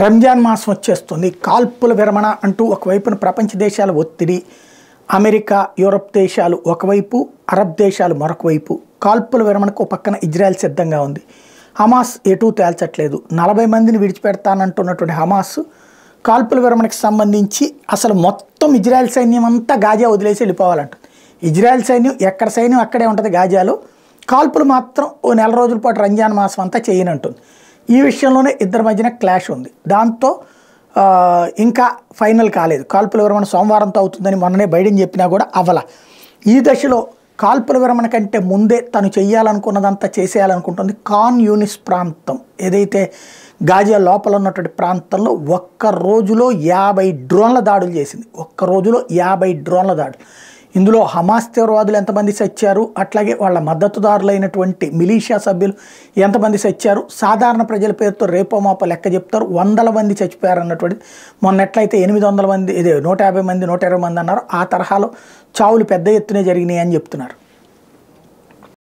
రంజాన్ మాసం వచ్చేస్తుంది. కాల్పుల విరమణ అంటూ ఒకవైపున ప్రపంచ దేశాల ఒత్తిడి, అమెరికా, యూరప్ దేశాలు ఒకవైపు, అరబ్ దేశాలు మరొక వైపు. కాల్పుల విరమణకు పక్కన ఇజ్రాయెల్ సిద్ధంగా ఉంది. హమాస్ ఎటూ తేల్చట్లేదు. 40 మందిని విడిచిపెడతానంటున్నటువంటి హమాస్ కాల్పుల విరమణకు సంబంధించి అసలు మొత్తం ఇజ్రాయెల్ సైన్యం అంతా గాజా వదిలేసి వెళ్ళిపోవాలంటుంది. ఇజ్రాయెల్ సైన్యం ఎక్కడ సైన్యం అక్కడే ఉంటుంది గాజాలో. కాల్పులు మాత్రం ఓ నెల రోజుల పాటు రంజాన్ మాసం అంతా చేయనంటుంది. ఈ విషయంలోనే ఇద్దరి మధ్యన క్లాష్ ఉంది. దాంతో ఇంకా ఫైనల్ కాలేదు. కాల్పుల విరమణ సోమవారంతో అవుతుందని మొన్ననే బైడెన్ చెప్పినా కూడా అవ్వాల. ఈ దశలో కాల్పుల విరమణ కంటే ముందే తను చేయాలనుకున్నదంతా చేసేయాలనుకుంటుంది. ఖాన్ యూనిస్ ప్రాంతం ఏదైతే గాజా లోపల ఉన్నటువంటి ప్రాంతంలో ఒక్క రోజులో 50 డ్రోన్ల దాడులు చేసింది. ఒక్క రోజులో 50 డ్రోన్ల దాడులు. ఇందులో హమాస్ తీవ్రవాదులు ఎంతమంది చచ్చారు, అట్లాగే వాళ్ళ మద్దతుదారులైనటువంటి మిలీషియా సభ్యులు ఎంతమంది చచ్చారు, సాధారణ ప్రజల పేరుతో రేపో మాపో లెక్క చెప్తారు. 100 మంది చచ్చిపోయారు అన్నటువంటిది. మొన్న ఎట్లయితే 800 మంది, ఇదే 150 మంది 120 మంది అన్నారు, ఆ తరహాలో చావులు పెద్ద ఎత్తునే జరిగినాయి అని చెప్తున్నారు.